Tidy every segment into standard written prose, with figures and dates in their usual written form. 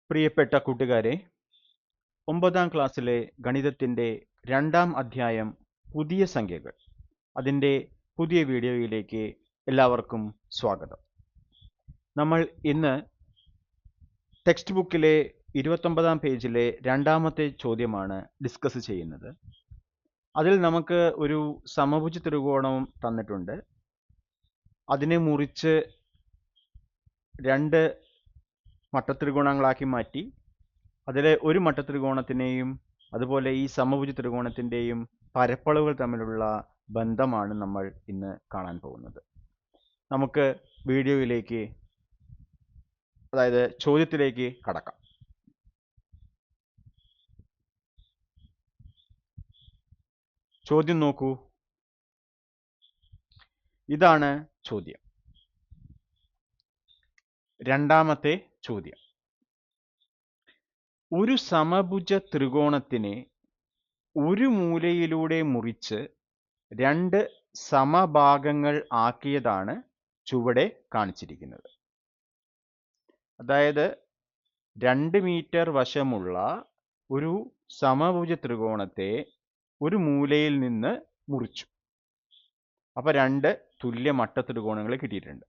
പ്രിയപ്പെട്ട കൂട്ടുകാരെ, 9ാം ക്ലാസ്സിലെ ഗണിതത്തിൻ്റെ 2ാം അധ്യായം പുതിയ സംഖ്യകൾ അതിൻ്റെ പുതിയ വീഡിയോയിലേക്ക് എല്ലാവർക്കും സ്വാഗതം. നമ്മൾ ഇന്ന് ടെക്സ്റ്റ് ബുക്കിലെ 29ാം പേജിലെ 2ാമത്തെ ചോദ്യമാണ് ഡിസ്കസ് ചെയ്യുന്നത്. അതിൽ നമുക്ക് ഒരു സമഭുജ ത്രികോണം തന്നിട്ടുണ്ട്. അതിനെ മുറിച്ച് 2 മട്ടത്രികോണങ്ങളാക്കി മാറ്റി അതിലെ ഒരു മട്ടത്രികോണത്തിനെയും അതുപോലെ ഈ സമഭുജ ത്രികോണത്തിൻ്റെയും പരപ്പളവുകൾ തമ്മിലുള്ള ബന്ധമാണ് നമ്മൾ ഇന്ന് കാണാൻ പോകുന്നത്. നമുക്ക് വീഡിയോയിലേക്ക്, അതായത് ചോദ്യത്തിലേക്ക് കടക്കാം. ചോദ്യം നോക്കൂ. ഇതാണ് ചോദ്യം. 2ാമത്തെ ചോദ്യം. ഒരു സമഭുജ ത്രികോണത്തിനെ ഒരു മൂലയിലൂടെ മുറിച്ച് 2 സമഭാഗങ്ങൾ ആക്കിയതാണ് ചുവടെ കാണിച്ചിരിക്കുന്നത്. അതായത് 2 മീറ്റർ വശമുള്ള ഒരു സമഭുജ ത്രികോണത്തെ ഒരു മൂലയിൽ നിന്ന് മുറിച്ചു. അപ്പോൾ 2 തുല്യ മട്ട ത്രികോണങ്ങൾ കിട്ടിയിട്ടുണ്ട്.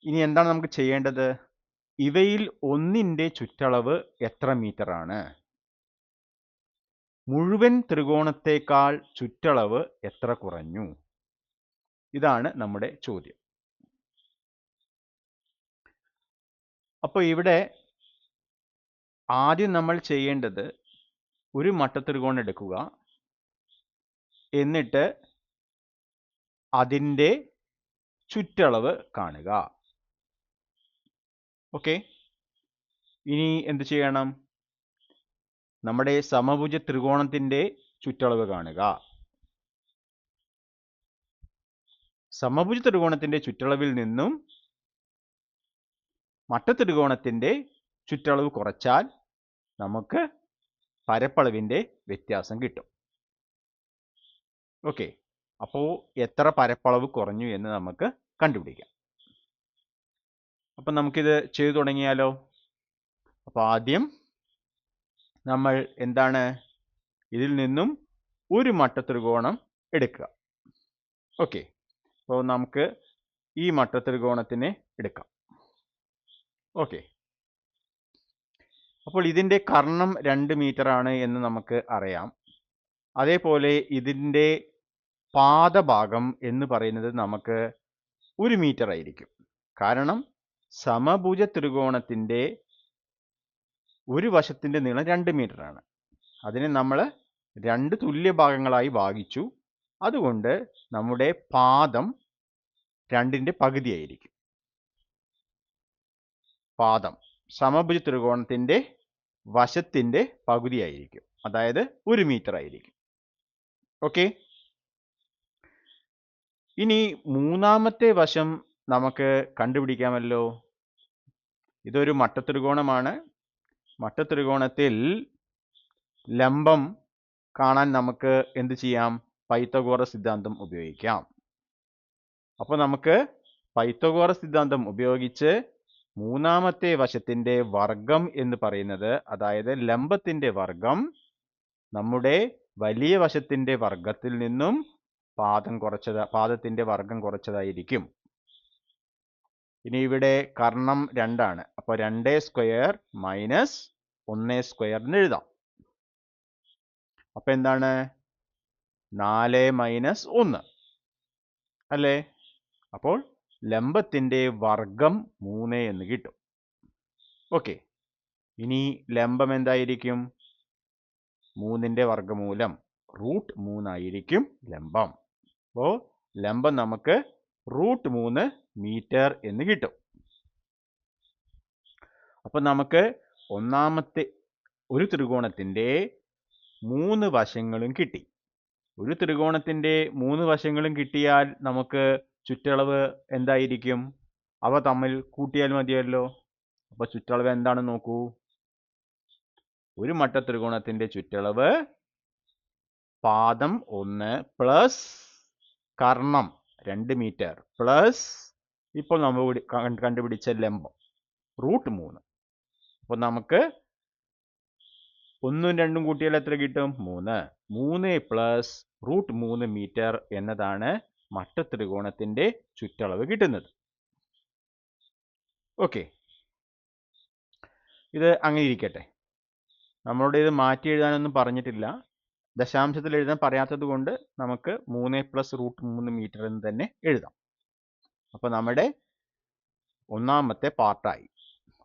ഇനി എന്താണ് നമുക്ക് ചെയ്യേണ്ടത്? ഇവയിൽ ഒന്നിൻ്റെ ചുറ്റളവ് എത്ര മീറ്റർ ആണ്? മുഴുവൻ ത്രികോണത്തേക്കാൾ ചുറ്റളവ് എത്ര കുറഞ്ഞു? ഇതാണ് നമ്മുടെ ചോദ്യം. അപ്പോൾ ഇവിടെ ആദ്യം നമ്മൾ ചെയ്യേണ്ടത് ഒരു മട്ടത്രികോണം എടുക്കുക, എന്നിട്ട് അതിൻ്റെ ചുറ്റളവ് കാണുക. ഓക്കെ, ഇനി എന്ത് ചെയ്യണം? നമ്മുടെ സമഭുജ ത്രികോണത്തിൻ്റെ ചുറ്റളവ് കാണുക. സമഭുജ ത്രികോണത്തിൻ്റെ ചുറ്റളവിൽ നിന്നും മട്ടത്രികോണത്തിൻ്റെ ചുറ്റളവ് കുറച്ചാൽ നമുക്ക് പരപ്പളവിൻ്റെ വ്യത്യാസം കിട്ടും. ഓക്കെ, അപ്പോൾ എത്ര പരപ്പളവ് കുറഞ്ഞു എന്ന് നമുക്ക് കണ്ടുപിടിക്കാം. അപ്പം നമുക്കിത് ചെയ്തു തുടങ്ങിയാലോ? അപ്പോൾ ആദ്യം നമ്മൾ എന്താണ്, ഇതിൽ നിന്നും ഒരു മട്ടത്രികോണം എടുക്കുക. ഓക്കെ, അപ്പോൾ നമുക്ക് ഈ മട്ടത്രികോണത്തിനെ എടുക്കാം. ഓക്കെ, അപ്പോൾ ഇതിൻ്റെ കർണം 2 മീറ്റർ ആണ് എന്ന് നമുക്ക് അറിയാം. അതേപോലെ ഇതിൻ്റെ പാദഭാഗം എന്ന് പറയുന്നത് നമുക്ക് 1 മീറ്റർ ആയിരിക്കും. കാരണം സമഭുജ ത്രികോണത്തിൻ്റെ ഒരു വശത്തിൻ്റെ നീളം 2 മീറ്റർ ആണ്. അതിനെ നമ്മൾ 2 തുല്യ ഭാഗങ്ങളായി ഭാഗിച്ചു. അതുകൊണ്ട് നമ്മുടെ പാദം 2ൻ്റെ പകുതിയായിരിക്കും. പാദം സമഭുജ ത്രികോണത്തിൻ്റെ വശത്തിൻ്റെ പകുതിയായിരിക്കും, അതായത് 1 മീറ്റർ ആയിരിക്കും. ഓക്കെ, ഇനി മൂന്നാമത്തെ വശം നമുക്ക് കണ്ടുപിടിക്കാമല്ലോ. ഇതൊരു മട്ടത്രികോണമാണ്. മട്ടത്രികോണത്തിൽ ലംബം കാണാൻ നമുക്ക് എന്ത് ചെയ്യാം? പൈത്തഗോറസ് സിദ്ധാന്തം ഉപയോഗിക്കാം. അപ്പോൾ നമുക്ക് പൈത്തഗോറസ് സിദ്ധാന്തം ഉപയോഗിച്ച് മൂന്നാമത്തെ വശത്തിൻ്റെ വർഗം എന്ന് പറയുന്നത്, അതായത് ലംബത്തിൻ്റെ വർഗം, നമ്മുടെ വലിയ വശത്തിൻ്റെ വർഗത്തിൽ നിന്നും പാദത്തിൻ്റെ വർഗം കുറച്ചതായിരിക്കും. ഇനി ഇവിടെ കർണം 2 ആണ്. അപ്പോൾ 2 സ്ക്വയർ മൈനസ് 1 സ്ക്വയർ എന്ന് എഴുതാം. അപ്പോൾ എന്താണ്? 4 മൈനസ് 1 അല്ലേ? അപ്പോൾ ലംബത്തിൻ്റെ വർഗം 3 എന്ന് കിട്ടും. ഓക്കെ, ഇനി ലംബം എന്തായിരിക്കും? 3ൻ്റെ വർഗമൂലം √3 ആയിരിക്കും ലംബം. അപ്പോൾ ലംബം നമുക്ക് √3 മീറ്റർ എന്ന് കിട്ടും. അപ്പോൾ നമുക്ക് ഒന്നാമത്തെ ഒരു ത്രികോണത്തിൻ്റെ 3 വശങ്ങളും കിട്ടി. ഒരു ത്രികോണത്തിൻ്റെ 3 വശങ്ങളും കിട്ടിയാൽ നമുക്ക് ചുറ്റളവ് എന്തായിരിക്കും? അവ തമ്മിൽ കൂട്ടിയാൽ മതിയല്ലോ. അപ്പോൾ ചുറ്റളവ് എന്താണെന്ന് നോക്കൂ. ഒരു മട്ടത്രികോണത്തിൻ്റെ ചുറ്റളവ് പാദം 1 പ്ലസ് കർണം 2 മീറ്റർ പ്ലസ് ഇപ്പോൾ നമ്മൾ കണ്ടുപിടിച്ച ലംബം √3. അപ്പോൾ നമുക്ക് 1ഉം 2ഉം കൂട്ടിയാൽ എത്ര കിട്ടും? 3. 3 പ്ലസ് √3 മീറ്റർ എന്നതാണ് മട്ടത്രികോണത്തിന്റെ ചുറ്റളവ് കിട്ടുന്നത്. ഓക്കെ, ഇത് അങ്ങനെ ഇരിക്കട്ടെ. നമ്മളോട് ഇത് മാറ്റി എഴുതാനൊന്നും പറഞ്ഞിട്ടില്ല. ദശാംശത്തിൽ എഴുതാൻ പറയാത്തത് കൊണ്ട് നമുക്ക് 3 പ്ലസ് √3 മീറ്റർ എന്ന് തന്നെ എഴുതാം. അപ്പോൾ നമ്മുടെ ഒന്നാമത്തെ പാർട്ടായി.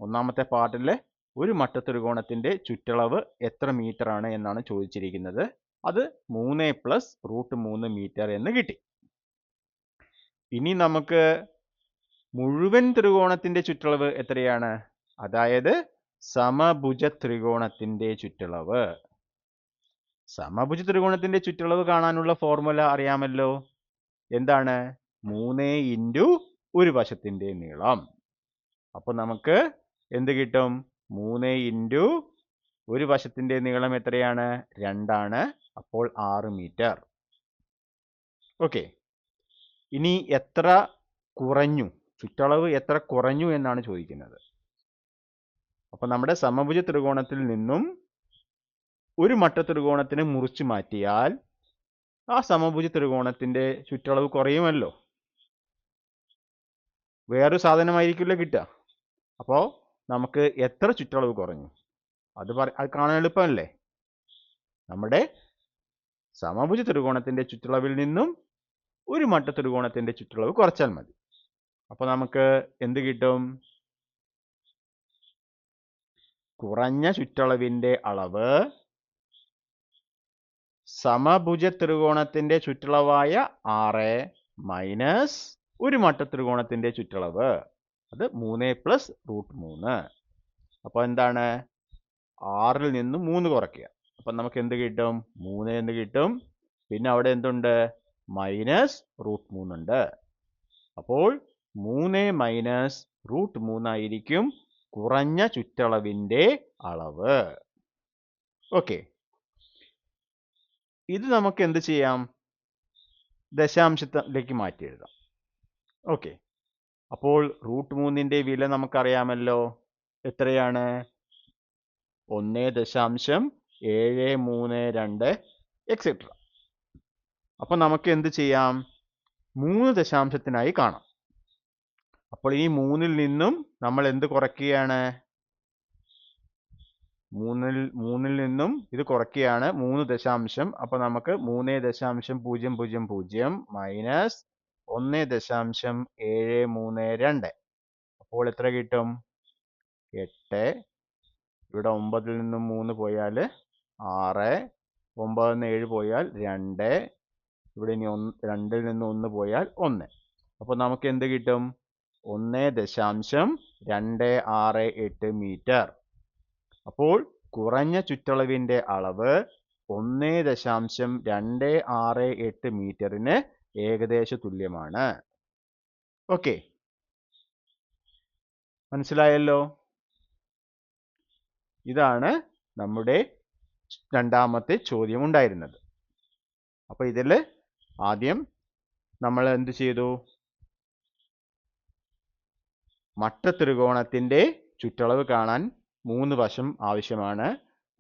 ഒന്നാമത്തെ പാർട്ടിൽ ഒരു മട്ടത്രികോണത്തിന്റെ ചുറ്റളവ് എത്ര മീറ്റർ ആണ് എന്നാണ് ചോദിച്ചിരിക്കുന്നത്. അത് 3 പ്ലസ് √3 മീറ്റർ എന്ന് കിട്ടി. ഇനി നമുക്ക് മുഴുവൻ ത്രികോണത്തിന്റെ ചുറ്റളവ് എത്രയാണ്? അതായത് സമഭുജ ത്രികോണത്തിന്റെ ചുറ്റളവ്. സമഭുജ ത്രികോണത്തിന്റെ ചുറ്റളവ് കാണാനുള്ള ഫോർമുല അറിയാമല്ലോ. എന്താണ്? 3 ഇൻറ്റു ഒരു വശത്തിന്റെ നീളം. അപ്പോൾ നമുക്ക് എന്ത് കിട്ടും? 3 ഇൻറ്റു ഒരു വശത്തിന്റെ നീളം എത്രയാണ്? 2 ആണ്. അപ്പോൾ 6 മീറ്റർ. ഓക്കെ, ഇനി എത്ര കുറഞ്ഞു, ചുറ്റളവ് എത്ര കുറഞ്ഞു എന്നാണ് ചോദിക്കുന്നത്. അപ്പോൾ നമ്മുടെ സമഭുജ ത്രികോണത്തിൽ നിന്നും ഒരു മട്ടത്രികോണത്തിനെ മുറിച്ചു മാറ്റിയാൽ ആ സമഭുജ ത്രികോണത്തിന്റെ ചുറ്റളവ് കുറയുമല്ലോ. വേറൊരു സാധനമായിരിക്കില്ല കിട്ടുക. അപ്പോൾ നമുക്ക് എത്ര ചുറ്റളവ് കുറഞ്ഞു അത് കാണാൻ എളുപ്പമല്ലേ. നമ്മുടെ സമഭുജ ത്രികോണത്തിന്റെ ചുറ്റളവിൽ നിന്നും ഒരു മട്ടത്രികോണത്തിന്റെ ചുറ്റളവ് കുറച്ചാൽ മതി. അപ്പോൾ നമുക്ക് എന്ത് കിട്ടും? കുറഞ്ഞ ചുറ്റളവിന്റെ അളവ് സമഭുജ ത്രികോണത്തിന്റെ ചുറ്റളവായ 6 മൈനസ് ഒരു മട്ടത്രികോണത്തിന്റെ ചുറ്റളവ്, അത് 3 പ്ലസ് √3. അപ്പോൾ എന്താണ്? 6ൽ നിന്ന് 3 കുറയ്ക്കുക. അപ്പം നമുക്ക് എന്ത് കിട്ടും? 3 എന്ന് കിട്ടും. പിന്നെ അവിടെ എന്തുണ്ട്? മൈനസ് √3 ഉണ്ട്. അപ്പോൾ 3 മൈനസ് √3 ആയിരിക്കും കുറഞ്ഞ ചുറ്റളവിന്റെ അളവ്. ഓക്കെ, ഇത് നമുക്ക് എന്ത് ചെയ്യാം? ദശാംശത്തിലേക്ക് മാറ്റി എഴുതാം. ഓക്കെ, അപ്പോൾ √3ന്റെ വില നമുക്കറിയാമല്ലോ. എത്രയാണ്? 1.732 എക്സെട്ര. അപ്പോൾ നമുക്ക് എന്ത് ചെയ്യാം? 3 ദശാംശത്തിനായി കാണാം. അപ്പോൾ ഈ 3ൽ നിന്നും നമ്മൾ എന്ത് കുറയ്ക്കുകയാണ്? 3ൽ നിന്നും ഇത് കുറയ്ക്കുകയാണ്. 3 ദശാംശം. അപ്പോൾ നമുക്ക് 3.000 മൈനസ് 1.732. അപ്പോൾ എത്ര കിട്ടും? 8. ഇവിടെ 9ൽ നിന്നും 3 പോയാൽ 6. 9ൽ നിന്ന് 7 പോയാൽ 2. ഇവിടെ ഇനി 2ൽ നിന്ന് 1 പോയാൽ 1. അപ്പോൾ നമുക്ക് എന്ത് കിട്ടും? 1.268 മീറ്റർ. അപ്പോൾ കുറഞ്ഞ ചുറ്റളവിന്റെ അളവ് 1.268 മീറ്ററിന് ഏകദേശ തുല്യമാണ്. ഓക്കെ, മനസ്സിലായല്ലോ. ഇതാണ് നമ്മുടെ രണ്ടാമത്തെ ചോദ്യം ഉണ്ടായിരുന്നത്. അപ്പോൾ ഇതിൽ ആദ്യം നമ്മൾ എന്ത് ചെയ്തു? മട്ടത്രികോണത്തിന്റെ ചുറ്റളവ് കാണാൻ 3 വശം ആവശ്യമാണ്.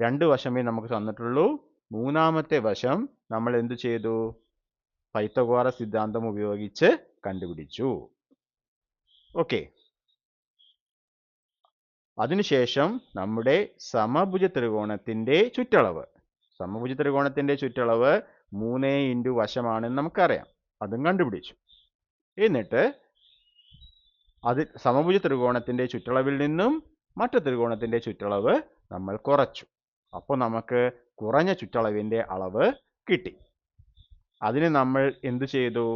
2 വശമേ നമുക്ക് തന്നിട്ടുള്ളൂ. മൂന്നാമത്തെ വശം നമ്മൾ എന്ത് ചെയ്തു? പൈത്തഗോറസ് സിദ്ധാന്തം ഉപയോഗിച്ച് കണ്ടുപിടിച്ചു. ഓക്കെ, അതിനുശേഷം നമ്മുടെ സമഭുജ ത്രികോണത്തിന്റെ ചുറ്റളവ്. സമഭുജ ത്രികോണത്തിന്റെ ചുറ്റളവ് 3 ഇൻറ്റു വശമാണെന്ന് നമുക്കറിയാം. അതും കണ്ടുപിടിച്ചു. എന്നിട്ട് അത് സമഭുജ ത്രികോണത്തിന്റെ ചുറ്റളവിൽ നിന്നും മട്ടത്രികോണത്തിന്റെ ചുറ്റളവ് നമ്മൾ കുറച്ചു. അപ്പോൾ നമുക്ക് കുറഞ്ഞ ചുറ്റളവിന്റെ അളവ് കിട്ടി. അതിന് നമ്മൾ എന്തു ചെയ്തു?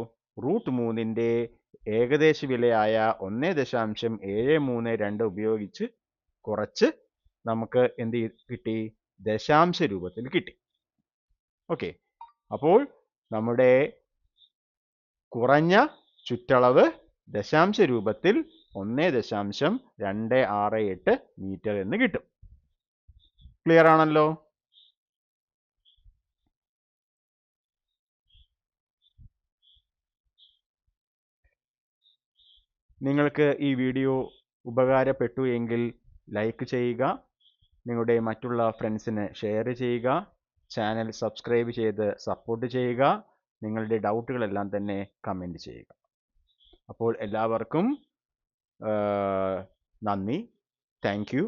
√3ന്റെ ഏകദേശ വിലയായ 1.732 ഉപയോഗിച്ച് കുറച്ച് നമുക്ക് എന്ത് കിട്ടി? ദശാംശ രൂപത്തിൽ കിട്ടി. ഓക്കെ, അപ്പോൾ നമ്മുടെ കുറഞ്ഞ ചുറ്റളവ് ദശാംശ രൂപത്തിൽ 1.268 മീറ്റർ എന്ന് കിട്ടും. ക്ലിയർ ആണല്ലോ? നിങ്ങൾക്ക് ഈ വീഡിയോ ഉപകാരപ്പെട്ടു എങ്കിൽ ലൈക്ക് ചെയ്യുക, നിങ്ങളുടെ മറ്റുള്ള ഫ്രണ്ട്സിന് ഷെയർ ചെയ്യുക, ചാനൽ സബ്സ്ക്രൈബ് ചെയ്ത് സപ്പോർട്ട് ചെയ്യുക, നിങ്ങളുടെ ഡൗട്ടുകളെല്ലാം തന്നെ കമൻറ്റ് ചെയ്യുക. അപ്പോൾ എല്ലാവർക്കും നന്ദി, താങ്ക് യു.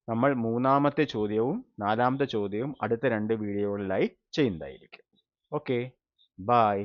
നമ്മൾ മൂന്നാമത്തെ ചോദ്യവും നാലാമത്തെ ചോദ്യവും അടുത്ത 2 വീഡിയോകളിലായി ചെയ്യുന്നതായിരിക്കും. Okay, by.